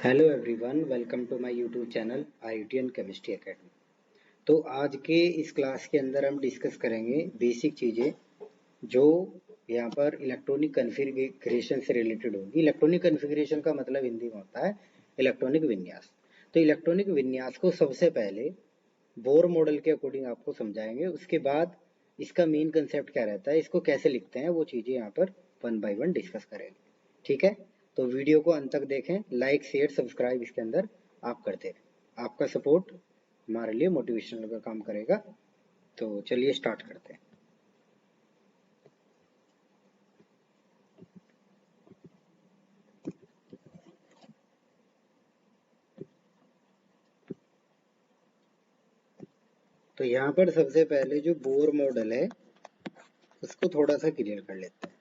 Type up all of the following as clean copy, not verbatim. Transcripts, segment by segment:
Hello everyone, welcome to my YouTube channel IITN chemistry academy. तो आज के इस क्लास के अंदर हम डिस्कस करेंगे बेसिक चीज़ें जो यहाँ पर इलेक्ट्रॉनिक कन्फिग्रेशन से रिलेटेड होगी। इलेक्ट्रॉनिक कन्फिग्रेशन का मतलब हिंदी में होता है इलेक्ट्रॉनिक विन्यास। तो इलेक्ट्रॉनिक विन्यास को सबसे पहले बोर मॉडल के अकॉर्डिंग आपको समझाएंगे। उसके बाद इसका मेन कंसेप्ट क्या रहता है, इसको कैसे लिखते हैं, वो चीज़ें यहाँ पर वन बाय वन डिस्कस करेंगे। ठीक है, तो वीडियो को अंत तक देखें, लाइक शेयर सब्सक्राइब इसके अंदर आप करते रहें। आपका सपोर्ट हमारे लिए मोटिवेशनल का काम करेगा। तो चलिए स्टार्ट करते हैं। तो यहाँ पर सबसे पहले जो बोर मॉडल है उसको थोड़ा सा क्लियर कर लेते हैं।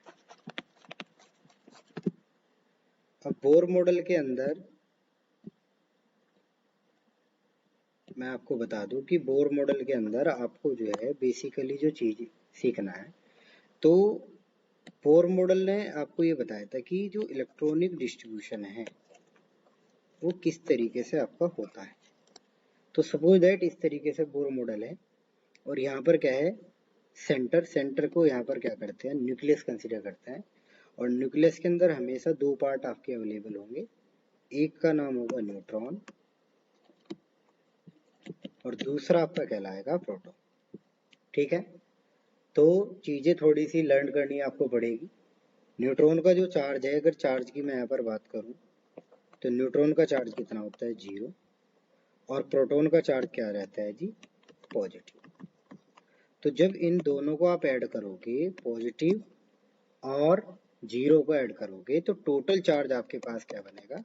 अब बोर मॉडल के अंदर मैं आपको बता दूं कि बोर मॉडल के अंदर आपको जो है बेसिकली जो चीज सीखना है, तो बोर मॉडल ने आपको ये बताया था कि जो इलेक्ट्रॉनिक डिस्ट्रीब्यूशन है वो किस तरीके से आपका होता है। तो सपोज दैट इस तरीके से बोर मॉडल है और यहाँ पर क्या है, सेंटर को यहाँ पर क्या करते हैं, न्यूक्लियस कंसीडर करते हैं। और न्यूक्लियस के अंदर हमेशा दो पार्ट आपके अवेलेबल होंगे, एक का नाम होगा न्यूट्रॉन और दूसरा आपका कहलाएगा प्रोटॉन। ठीक है, तो चीजें थोड़ी सी लर्न करनी आपको पड़ेगी। न्यूट्रॉन का जो चार्ज है, अगर चार्ज की मैं यहाँ पर बात करूं तो न्यूट्रॉन का चार्ज कितना होता है, 0। और प्रोटॉन का चार्ज क्या रहता है जी, पॉजिटिव। तो जब इन दोनों को आप ऐड करोगे, पॉजिटिव और 0 को ऐड करोगे, तो टोटल चार्ज आपके पास क्या बनेगा,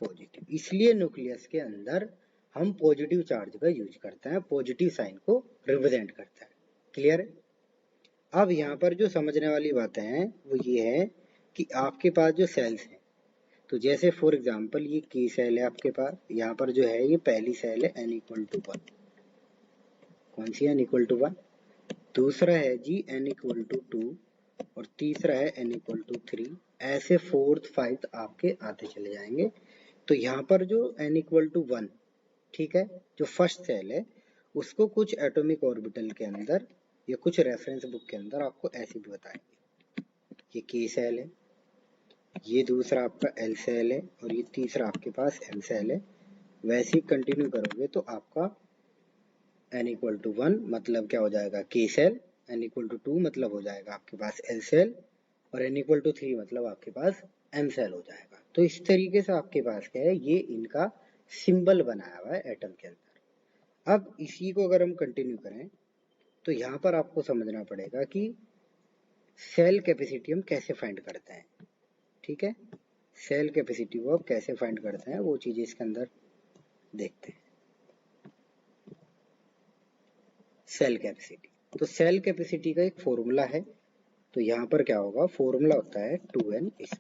पॉजिटिव। इसलिए न्यूक्लियस के अंदर हम पॉजिटिव चार्ज का यूज करते हैं, पॉजिटिव साइन को रिप्रेजेंट करता है। क्लियर है? अब यहाँ पर जो समझने वाली बातें हैं वो ये है कि आपके पास जो सेल्स हैं, तो जैसे फॉर एग्जांपल ये की सेल है आपके पास, यहाँ पर जो है ये पहली सेल है n=1। कौन सी है, n=1। दूसरा है जी n=2 और तीसरा है n=3। ऐसे फोर्थ फाइव्थ आपके आते चले जाएंगे। तो यहाँ पर जो n=1, ठीक है, जो फर्स्ट सेल है उसको कुछ एटॉमिक ऑर्बिटल के अंदर या कुछ रेफरेंस बुक के अंदर आपको ऐसे भी बताएंगे, ये के सेल है, ये दूसरा आपका एल सेल है और ये तीसरा आपके पास एम सेल है। वैसे ही कंटिन्यू करोगे तो आपका n=1 मतलब क्या हो जाएगा, के सेल, n=2 मतलब हो जाएगा आपके पास एल सेल और n=3 मतलब आपके पास एम सेल हो जाएगा। तो इस तरीके से आपके पास क्या है, ये इनका सिंबल बनाया हुआ है एटम के अंदर। अब इसी को अगर हम कंटिन्यू करें तो यहाँ पर आपको समझना पड़ेगा कि सेल कैपेसिटी हम कैसे फाइंड करते हैं। ठीक है, सेल कैपेसिटी को आप कैसे फाइंड करते हैं वो चीजें इसके अंदर देखते हैं। सेल कैपेसिटी, तो सेल कैपेसिटी का एक फॉर्मूला है। तो यहाँ पर क्या होगा, फॉर्मूला होता है 2n²।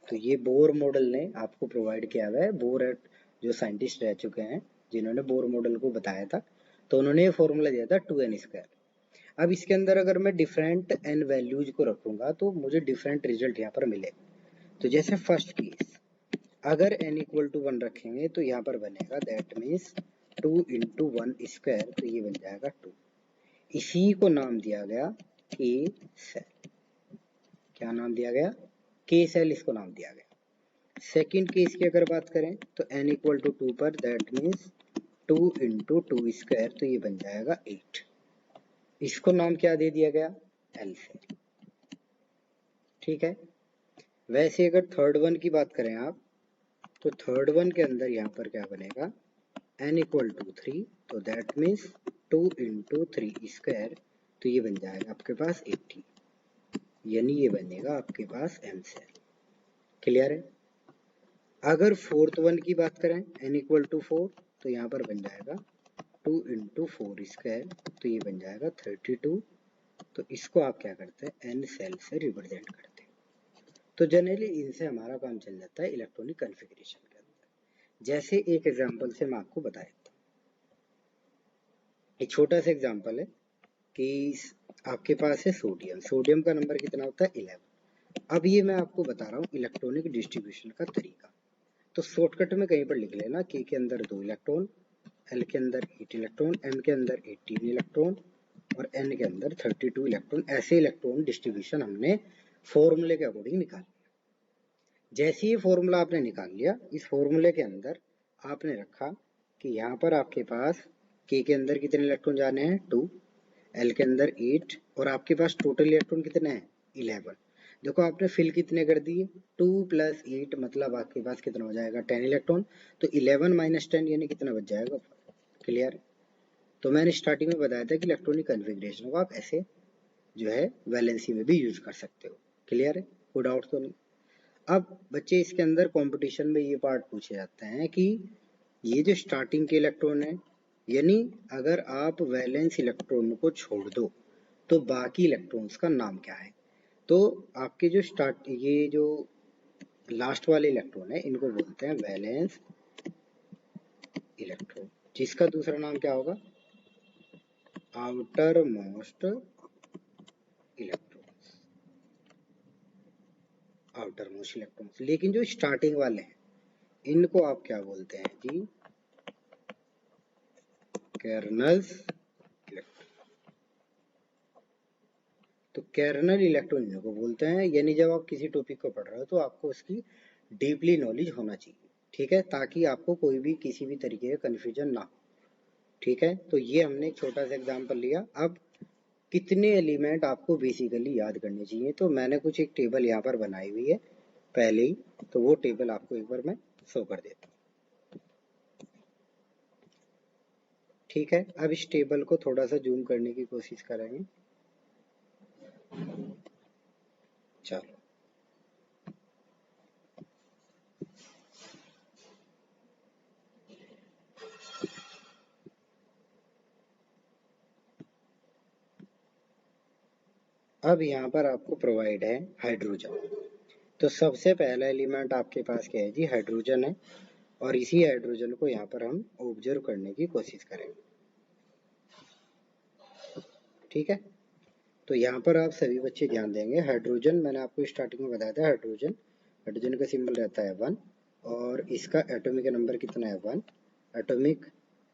तो ये बोर मॉडल ने आपको प्रोवाइड किया हुआ है। बोर जो साइंटिस्ट रह चुके हैं जिन्होंने बोर मॉडल को बताया था, तो उन्होंने ये फॉर्मूला दिया था 2n²। अब इसके अंदर अगर मैं डिफरेंट n वैल्यूज को रखूंगा तो मुझे डिफरेंट रिजल्ट यहाँ पर मिलेगा। तो जैसे फर्स्ट केस, अगर n=1 रखेंगे तो यहाँ पर बनेगा दैट मीन्स 2×1², तो ये बन जाएगा 2। इसी को नाम दिया गया के सेल। क्या नाम दिया गया, के सेल इसको नाम दिया गया। सेकंड केस की अगर बात करें तो n=2 पर दैट मीन्स 2×2², तो ये बन जाएगा 8। इसको नाम क्या दे दिया गया, एल सेल। ठीक है, वैसे अगर थर्ड वन की बात करें आप, तो थर्ड वन के अंदर यहाँ पर क्या बनेगा, n=3, तो दैट मीन्स 2×3², तो ये बन जाएगा आपके पास 80, यानी ये बनेगा आपके पास एम सेल। क्लियर है? अगर फोर्थ वन की बात करें n=4, तो यहाँ पर बन जाएगा 2×4², तो ये बन जाएगा 32। तो इसको आप क्या करते हैं, एन सेल से रिप्रेजेंट करते हैं। तो जनरली इनसे हमारा काम चल जाता है इलेक्ट्रॉनिक कॉन्फ़िगरेशन के अंदर। जैसे एक एग्जांपल से मैं आपको बता देता हूँ। एक छोटा सा एग्जांपल है कि आपके पास है सोडियम, सोडियम का नंबर कितना होता है, 11। अब ये मैं आपको बता रहा हूँ इलेक्ट्रॉनिक डिस्ट्रीब्यूशन का तरीका। तो शॉर्टकट में कहीं पर लिख लेना के अंदर 2 इलेक्ट्रॉन, एल के अंदर 8 इलेक्ट्रॉन, एम के अंदर 18 इलेक्ट्रॉन और एन के अंदर 32 इलेक्ट्रॉन। ऐसे इलेक्ट्रॉन डिस्ट्रीब्यूशन हमने फॉर्मूले के अकॉर्डिंग निकाल। जैसे ही फॉर्मूला आपने निकाल लिया, इस फॉर्मूले के अंदर आपने रखा कि यहाँ पर आपके पास के अंदर कितने इलेक्ट्रॉन जाने हैं 2, एल के अंदर 8 और आपके पास टोटल इलेक्ट्रॉन कितने हैं 11। देखो आपने फिल कितने कर दिए 2 + 8 मतलब आपके पास कितना हो जाएगा 10 इलेक्ट्रॉन। तो 11 - 10 यानी कितना बच जाएगा। क्लियर। तो मैंने स्टार्टिंग में बताया था कि इलेक्ट्रॉनिक कन्फिग्रेशन को आप ऐसे जो है वैलेंसी में भी यूज कर सकते हो। क्लियर है, कोई डाउट तो नहीं। अब बच्चे इसके अंदर कंपटीशन में ये पार्ट पूछे जाते हैं कि ये जो स्टार्टिंग के इलेक्ट्रॉन है, यानी अगर आप वैलेंस इलेक्ट्रॉन को छोड़ दो तो बाकी इलेक्ट्रॉन्स का नाम क्या है। तो आपके जो ये जो लास्ट वाले इलेक्ट्रॉन है इनको बोलते हैं वैलेंस इलेक्ट्रॉन, जिसका दूसरा नाम क्या होगा outer most electrons, outer most electrons. लेकिन जो स्टार्टिंग वाले हैं इनको आप क्या बोलते हैं जी कर्नल्स इलेक्ट्रॉन। तो कर्नल इलेक्ट्रॉन इनको बोलते हैं। यानी जब आप किसी टॉपिक को पढ़ रहे हो तो आपको उसकी डीपली नॉलेज होना चाहिए, ठीक है, ताकि आपको कोई भी किसी भी तरीके का कंफ्यूजन ना हो। ठीक है, तो ये हमने एक छोटा सा एग्जांपल लिया। अब कितने एलिमेंट आपको बेसिकली याद करने चाहिए, तो मैंने कुछ एक टेबल यहाँ पर बनाई हुई है पहले ही, तो वो टेबल आपको एक बार मैं शो कर देता हूँ। ठीक है, अब इस टेबल को थोड़ा सा जूम करने की कोशिश करेंगे। चलो, अब यहाँ पर आपको प्रोवाइड है हाइड्रोजन। तो सबसे पहला एलिमेंट आपके पास क्या है जी हाइड्रोजन है, और इसी हाइड्रोजन को यहाँ पर हम ऑब्जर्व करने की कोशिश करेंगे। ठीक है, तो यहाँ पर आप सभी बच्चे ध्यान देंगे। हाइड्रोजन मैंने आपको स्टार्टिंग में बताया था, हाइड्रोजन हाइड्रोजन का सिंबल रहता है 1 और इसका एटॉमिक नंबर कितना है 1। एटॉमिक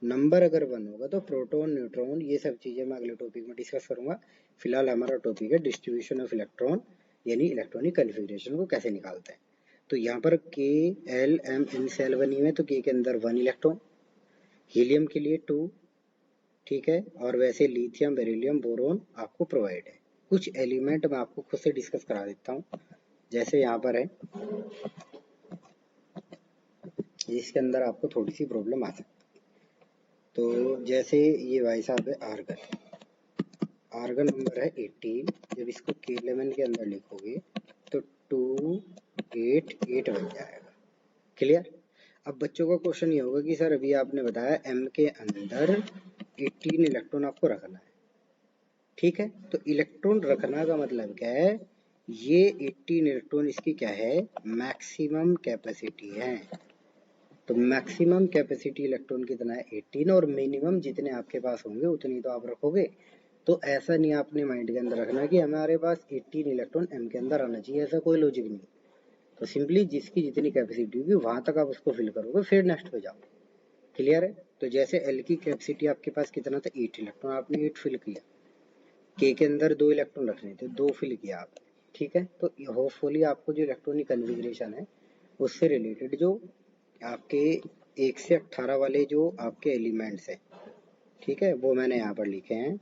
नंबर अगर 1 होगा तो प्रोटॉन न्यूट्रॉन ये सब चीजें मैं अगले टॉपिक में डिस्कस करूंगा। फिलहाल हमारा टॉपिक है डिस्ट्रीब्यूशन ऑफ इलेक्ट्रॉन, यानी इलेक्ट्रॉनिक कन्फिग्रेशन को कैसे निकालते हैं। तो यहाँ पर के एल एम एन सेल बनी हुई है, तो के अंदर 1 इलेक्ट्रॉन, हीलियम के लिए 2, ठीक है, और वैसे लिथियम बेरिलियम बोरोन आपको प्रोवाइड है। कुछ एलिमेंट मैं आपको खुद से डिस्कस करा देता हूँ, जैसे यहाँ पर है जिसके अंदर आपको थोड़ी सी प्रॉब्लम आ सकती है। तो जैसे ये भाई साहब है आर्गन, आर्गन नंबर है 18। जब इसको K11 के अंदर लिखोगे तो 288 बन जाएगा। क्लियर। अब बच्चों का क्वेश्चन ये होगा कि सर अभी आपने बताया M के अंदर 18 इलेक्ट्रॉन आपको रखना है। ठीक है, तो इलेक्ट्रॉन रखना का मतलब क्या है, ये 18 इलेक्ट्रॉन इसकी क्या है मैक्सिमम कैपेसिटी है। तो मैक्सिमम कैपेसिटी इलेक्ट्रॉन कितना है 18, और मिनिमम जितने आपके पास होंगे उतनी तो आप रखोगे। तो ऐसा नहीं आपने माइंड के अंदर रखना कि हमारे पास 18 इलेक्ट्रॉन एम के अंदर आना चाहिए, ऐसा कोई लॉजिक नहीं। तो सिंपली जिसकी जितनी कैपेसिटी होगी वहां तक आप उसको फिल करोगे, फिर नेक्स्ट पे जाओ। क्लियर है। तो जैसे एल की कैपेसिटी आपके पास कितना था 8 इलेक्ट्रॉन, आपने 8 फिल किया। के अंदर 2 इलेक्ट्रॉन रखने थे, 2 फिल किया आप। ठीक है, तो होपफुली आपको जो इलेक्ट्रॉनिक कन्फिग्रेशन है उससे रिलेटेड जो आपके 1 से 18 वाले जो आपके एलिमेंट्स है, ठीक है, वो मैंने यहाँ पर लिखे हैं।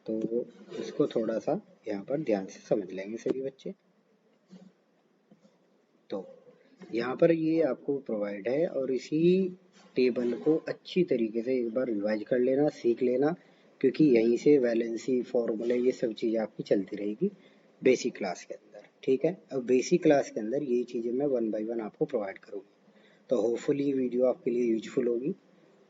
तो इसको थोड़ा सा यहाँ पर ध्यान से समझ लेंगे सभी बच्चे। तो यहाँ पर ये आपको प्रोवाइड है, और इसी टेबल को अच्छी तरीके से एक बार रिवाइज कर लेना, सीख लेना, क्योंकि यहीं से वैलेंसी फॉर्मूले ये सब चीज़ें आपकी चलती रहेगी बेसिक क्लास के अंदर। ठीक है, अब बेसिक क्लास के अंदर ये चीज़ें मैं 1 बाय 1 आपको प्रोवाइड करूँगी। तो होपफुली ये वीडियो आपके लिए यूजफुल होगी।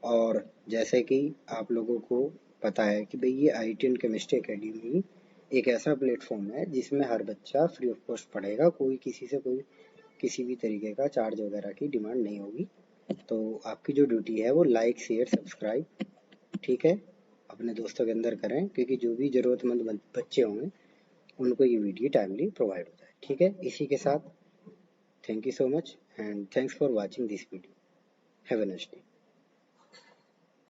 और जैसे कि आप लोगों को पता है कि भाई ये IIT एंड केमिस्ट्री अकेडमी एक ऐसा प्लेटफॉर्म है जिसमें हर बच्चा फ्री ऑफ कॉस्ट पढ़ेगा, कोई किसी से कोई किसी भी तरीके का चार्ज वगैरह की डिमांड नहीं होगी। तो आपकी जो ड्यूटी है वो लाइक शेयर सब्सक्राइब, ठीक है, अपने दोस्तों के अंदर करें, क्योंकि जो भी ज़रूरतमंद बच्चे होंगे उनको ये वीडियो टाइमली प्रोवाइड होता है। ठीक है, इसी के साथ Thank you so much and thanks for watching this video. Have a nice day.